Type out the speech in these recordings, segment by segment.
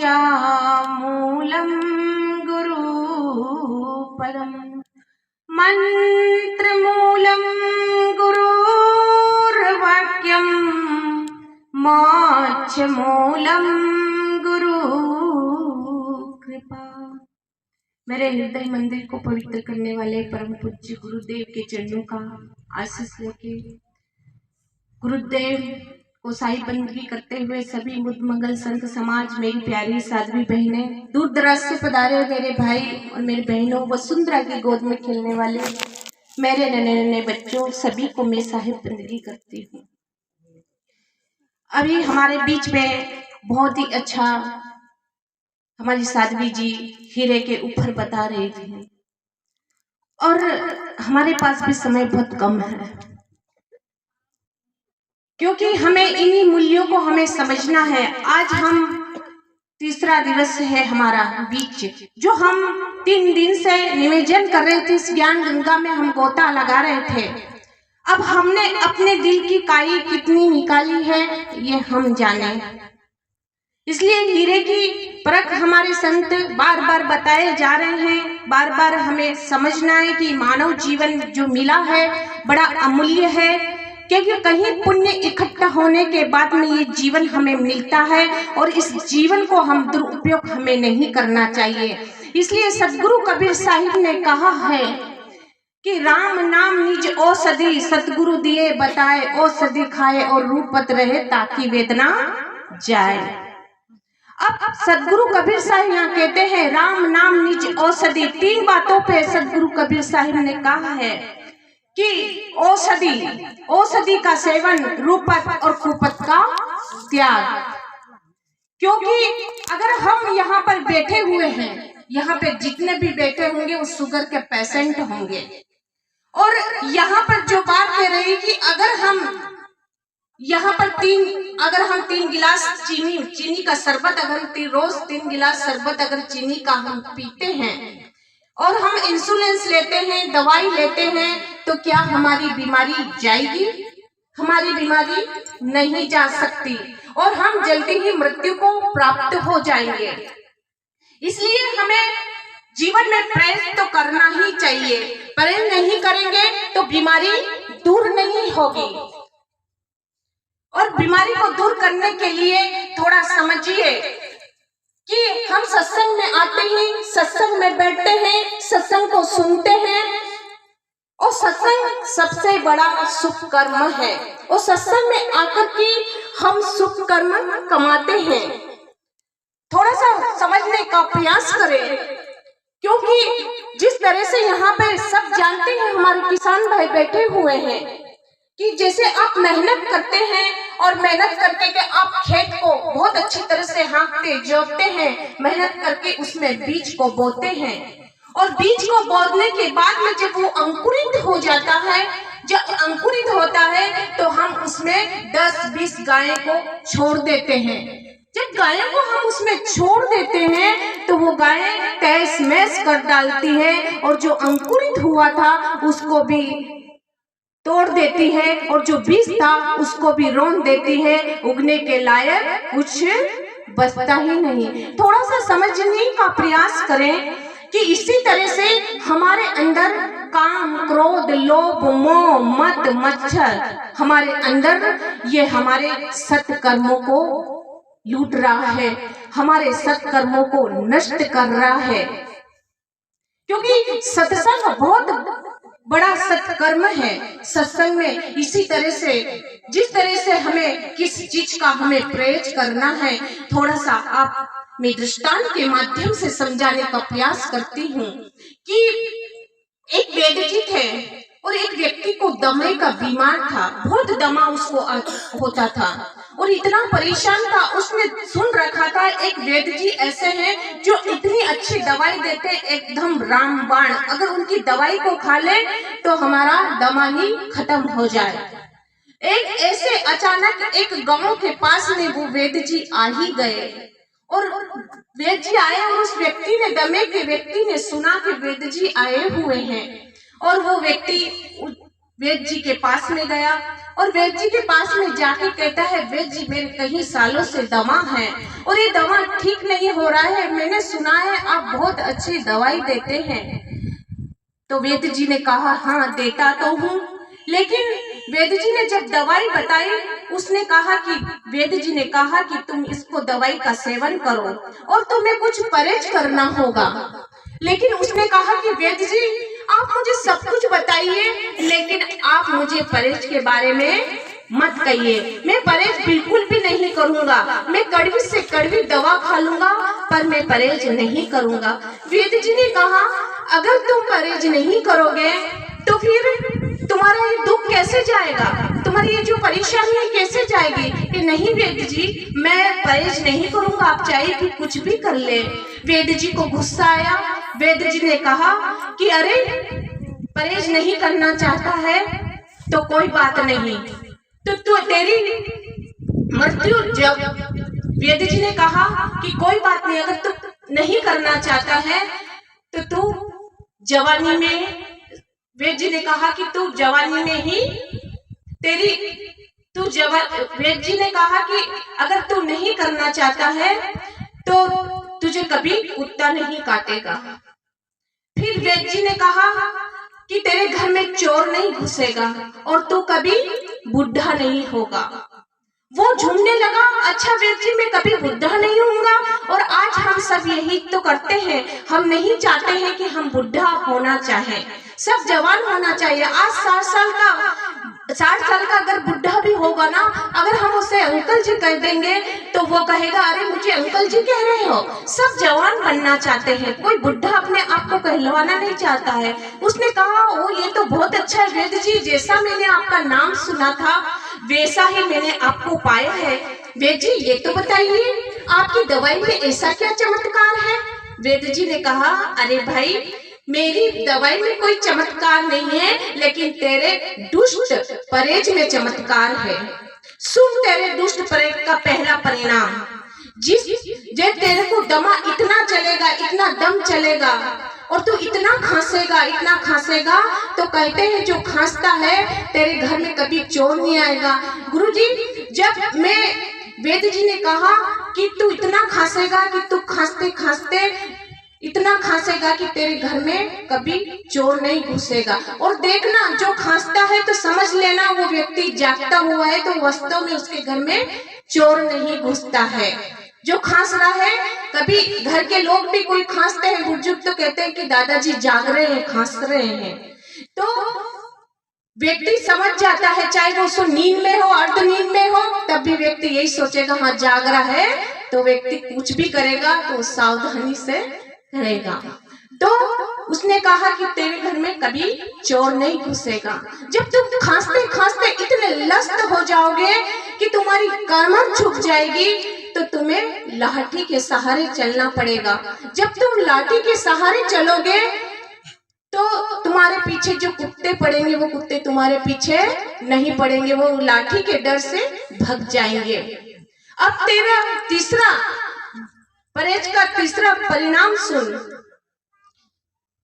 मूलम गुरुपदम मंत्रमूलम गुरुर्वाक्यम मोक्षमूलम गुरु कृपा। मेरे हृदय मंदिर को पवित्र करने वाले परम पूज्य गुरुदेव के चरणों का आशीष लेके गुरुदेव को साई बंदगी करते हुए सभी बुद्ध मंगल संत समाज, मेरी प्यारी साध्वी बहनें, दूर दराज से पधारे मेरे भाई और मेरी बहनों, वसुंधरा की गोद में खेलने वाले मेरे नन्हे नन्हे बच्चों, सभी को मैं साहिब बंदगी करती हूँ। अभी हमारे बीच में बहुत ही अच्छा हमारी साध्वी जी हीरे के ऊपर बता रही थी और हमारे पास भी समय बहुत कम है, क्योंकि हमें इन्हीं मूल्यों को हमें समझना है। आज हम तीसरा दिवस है हमारा बीच, जो हम 3 दिन से निवेदन कर रहे थे, इस ज्ञान गंगा में हम गोता लगा रहे थे। अब हमने अपने दिल की काई कितनी निकाली है ये हम जाने, इसलिए हीरे की परख हमारे संत बार बार बताए जा रहे हैं। बार बार हमें समझना है कि मानव जीवन जो मिला है बड़ा अमूल्य है, क्योंकि कहीं पुण्य इकट्ठा होने के बाद में ये जीवन हमें मिलता है और इस जीवन को हम दुरुपयोग हमें नहीं करना चाहिए। इसलिए सदगुरु कबीर साहिब ने कहा है कि राम नाम निज औषधि, सतगुरु दिए बताए औषधि खाए और रूपत रहे ताकि वेदना जाए। अब सदगुरु कबीर साहिब यहाँ कहते हैं राम नाम निज औषधि। 3 बातों पे सदगुरु कबीर साहिब ने कहा है कि औषधि का सेवन, रूपत और कुपत का त्याग। क्योंकि अगर हम यहाँ पर बैठे हुए हैं, यहाँ पे जितने भी बैठे होंगे वो शुगर के पेशेंट होंगे, और यहाँ पर जो बात कह रही कि अगर हम यहाँ पर 3 गिलास चीनी का शरबत, अगर रोज 3 गिलास शरबत अगर चीनी का हम पीते हैं और हम इंसुलिन लेते हैं, दवाई लेते हैं, तो क्या हमारी बीमारी जाएगी? हमारी बीमारी नहीं जा सकती और हम जल्दी ही मृत्यु को प्राप्त हो जाएंगे। इसलिए हमें जीवन में प्रयास तो करना ही चाहिए, प्रयास नहीं करेंगे तो बीमारी दूर नहीं होगी। और बीमारी को दूर करने के लिए थोड़ा समझिए कि हम सत्संग में आते हैं, सत्संग में बैठते हैं, सत्संग को सुनते हैं, और सत्संग सबसे बड़ा शुभ कर्म है और सत्संग में आकर के हम शुभ कर्म कमाते हैं। थोड़ा सा समझने का प्रयास करें, क्योंकि जिस तरह से यहाँ पे सब जानते हैं, हमारे किसान भाई बैठे हुए हैं कि जैसे आप मेहनत करते हैं और मेहनत करके के आप खेत को बहुत अच्छी तरह से हाँकते जोतते हैं, मेहनत करके उसमें बीज को बोते हैं, और बीज को बोने के बाद में जब वो अंकुरित हो जाता है, जब अंकुरित होता है तो हम उसमें 10-20 गायें को छोड़ देते हैं। जब गायों को हम उसमें छोड़ देते हैं तो वो गायें तहस महस कर डालती है और जो अंकुरित हुआ था उसको भी तोड़ देती है और जो बीज था उसको भी रोन देती है। उगने के लायक कुछ बचता ही नहीं। थोड़ा सा समझने का प्रयास करें कि इसी तरह से हमारे अंदर काम, क्रोध, लोभ, मोह, मद, मच्छर हमारे अंदर ये हमारे सत्कर्मों को लूट रहा है, हमारे सत्कर्मों को नष्ट कर रहा है। क्योंकि सत्संग बहुत बड़ा सत्कर्म है। सत्संग में इसी तरह से जिस तरह से हमें किस चीज का हमें प्रयास करना है, थोड़ा सा आप मैं दृष्टांत के माध्यम से समझाने का प्रयास करती हूँ कि एक वैद्य जी थे और एक व्यक्ति को दमे का बीमार था, बहुत दमा उसको होता था और इतना परेशान था। उसने सुन रखा था एक वैद्य जी ऐसे हैं जो इतनी अच्छी दवाई देते, एकदम रामबाण, अगर उनकी दवाई को खा ले तो हमारा दमा ही खत्म हो जाए। एक ऐसे अचानक एक गांव के पास में वो वैद्य जी आ ही गए और वैद्य जी आए और उस व्यक्ति ने, दमे के व्यक्ति ने सुना कि वैद्य जी आए हुए हैं और वो व्यक्ति वैद्य जी के पास में गया और वैद्य जी के पास में जाके कहता है, वैद्य जी मेरे कई सालों से दमा है और ये दवा ठीक नहीं हो रहा है, मैंने सुना है आप बहुत अच्छी दवाई देते हैं। तो वैद्य जी ने कहा, हाँ देता तो हूँ, लेकिन वैद्य जी ने जब दवाई बताई, उसने कहा कि वैद्य जी ने कहा कि तुम इसको दवाई का सेवन करो और तुम्हें कुछ परहेज करना होगा। लेकिन उसने कहा कि वैद्य जी आप मुझे सब कुछ बताइए, लेकिन आप मुझे परहेज के बारे में मत कहिए। मैं परहेज बिल्कुल भी नहीं करूंगा, मैं कड़वी से कड़वी दवा खा लूंगा पर मैं परहेज नहीं करूंगा। वैद्य जी ने कहा, अगर तुम परहेज नहीं करोगे तो फिर तुम्हारा ये दुख कैसे जाएगा, तुम्हारी ये जो परेशानी है कैसे जाएगी? कि नहीं वैद्य जी मैं परहेज नहीं करूंगा, आप चाहे कि कुछ भी कर ले। वैद्य जी को गुस्सा आया। वैद्य जी ने कहा कि अरे परहेज नहीं करना चाहता है तो कोई बात नहीं, तो तेरी मृत्यु जब वैद्य जी ने कहा कि कोई बात नहीं, अगर तू नहीं करना चाहता है तो तू जवानी में, वैद्य जी ने कहा कि तू जवानी में ही वैद्य जी ने कहा कि अगर तू नहीं करना चाहता है तो तुझे कभी कुत्ता नहीं काटेगा। फिर वैद्य जी ने कहा कि तेरे घर में चोर नहीं घुसेगा और तू कभी बुढ़ा नहीं होगा। वो झूमने लगा, अच्छा वैद्य जी मैं कभी बुढ़ा नहीं होऊंगा। और आज हम सब यही तो करते हैं, हम नहीं चाहते हैं कि हम बुढ़ा होना चाहें, सब जवान होना चाहिए। आज 60 साल का अगर बुढ़ा भी होगा ना, अगर हम उसे अंकल जी कह देंगे तो वो कहेगा, अरे मुझे अंकल जी कह रहे हो। सब जवान बनना चाहते हैं, कोई बुढ़ा अपने आप को कहलवाना नहीं चाहता है। उसने कहा, ओ ये तो बहुत अच्छा है वैद्य जी, जैसा मैंने आपका नाम सुना था वैसा ही मैंने आपको पाया है। वैद्य जी ये तो बताइए आपकी दवाई में ऐसा क्या चमत्कार है? वैद्य जी ने कहा, अरे भाई मेरी दवाई में कोई चमत्कार नहीं है, लेकिन तेरे दुष्ट परहेज में चमत्कार है। सुन तेरे दुष्ट परहेज का पहला परिणाम, जे तेरे को दमा इतना चलेगा, इतना दम चलेगा और तू इतना खांसेगा तो कहते हैं जो खांसता है तेरे घर में कभी चोर नहीं आएगा। गुरुजी जब मैं वैद्य जी ने कहा कि तू इतना खांसेगा कि तू खांसते इतना खांसेगा कि तेरे घर में कभी चोर नहीं घुसेगा। और देखना जो खांसता है तो समझ लेना वो व्यक्ति जागता हुआ है, तो वास्तव में उसके घर में चोर नहीं घुसता है। जो खांस रहा है, कभी घर के लोग भी कोई खांसते हैं, बुजुर्ग तो कहते हैं कि दादाजी जाग रहे हैं, खांस रहे हैं, तो व्यक्ति समझ जाता है, चाहे वो नींद में हो, अर्ध नींद में हो, तब भी व्यक्ति यही सोचेगा हाँ जाग रहा है, तो व्यक्ति कुछ भी करेगा तो सावधानी से रहेगा। तो उसने कहा कि तेरे घर में कभी चोर नहीं घुसेगा। जब तुम खांसते इतने लस्त हो जाओगे कि तुम्हारी कमर झुक जाएगी, तो तुम्हें लाठी के सहारे चलना पड़ेगा। जब तुम लाठी के सहारे चलोगे तो तुम्हारे पीछे जो कुत्ते पड़ेंगे वो कुत्ते तुम्हारे पीछे नहीं पड़ेंगे, वो लाठी के डर से भाग जाएंगे। अब तेरा तीसरा परहेज का तीसरा परिणाम सुन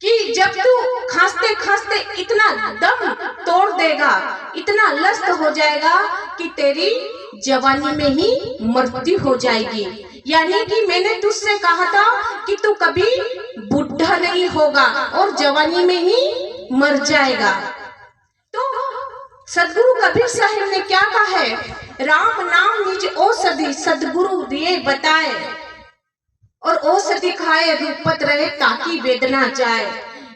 कि जब तू खांसते इतना दम तोड़ देगा, इतना लस्त हो जाएगा कि तेरी जवानी में ही मृत्यु हो जाएगी। यानी कि मैंने तुझसे कहा था कि तू कभी बुढ़ा नहीं होगा और जवानी में ही मर जाएगा। तो सदगुरु कबीर साहिब ने क्या कहा है, राम नाम निज औषधि सदगुरु दिए बताए, और औषधि खाए रूपत रहे ताकि वेदना जाए।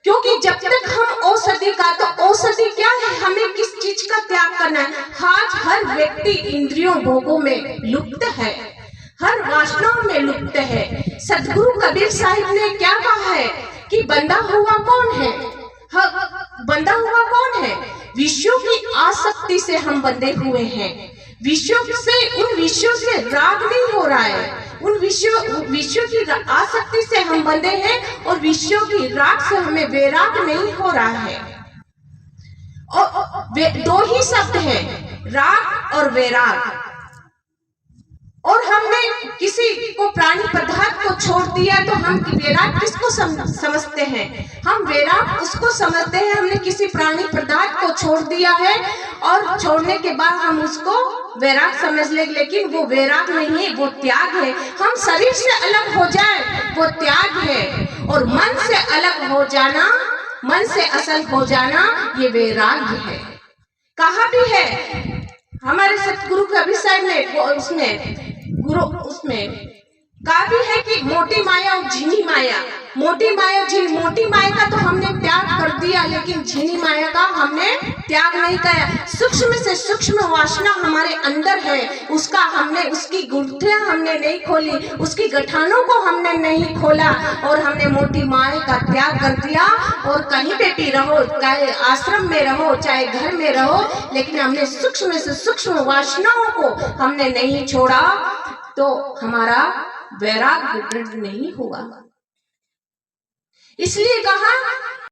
क्योंकि जब तक हम औषधि का, तो औषधि क्या है, हमें किस चीज का त्याग करना है। आज हर व्यक्ति इंद्रियों भोगों में लुप्त है, हर वासनाओं में लुप्त है। सदगुरु कबीर साहिब ने क्या कहा है कि बंधा हुआ कौन है, बंधा हुआ कौन है, विषयों की आसक्ति से हम बंधे हुए हैं। विषयों से, उन विषयों से राग नहीं हो रहा है, उन विषयों की आसक्ति से हम बंधे हैं और विषयों की राग से हमें वैराग नहीं हो रहा है। और दो ही शब्द हैं, राग और वैराग। और हमने किसी को प्राणी पदार्थ को छोड़ दिया तो हम वैराग किसको समझते हैं? हम वैराग उसको समझते हैं हमने किसी प्राणी पदार्थ को छोड़ दिया है और छोड़ने के बाद हम उसको वैराग समझ ले, लेकिन वो वैराग नहीं है, वो त्याग है। हम शरीर से अलग हो जाए वो त्याग है, और मन से अलग हो जाना, मन से असल हो जाना, ये वैराग्य है। कहा भी है हमारे सतगुरु कबीर साहब ने, उसमें कहा भी है कि मोटी माया और झिनी माया, मोटी माया मोटी माया का तो हमने त्याग कर दिया, लेकिन झिनी माया का हमने त्याग नहीं किया। सूक्ष्म से सूक्ष्म वासना हमारे अंदर है, उसका हमने, उसकी गुत्थियां हमने नहीं खोली, उसकी गठानों को हमने नहीं खोला, और हमने मोटी माया का त्याग कर दिया। और कहीं पे भी रहो, चाहे आश्रम में रहो, चाहे घर में रहो, लेकिन हमने सूक्ष्म से सूक्ष्म वासनाओं को हमने नहीं छोड़ा, तो हमारा वैराग्य दृढ़ नहीं हुआ। इसलिए कहा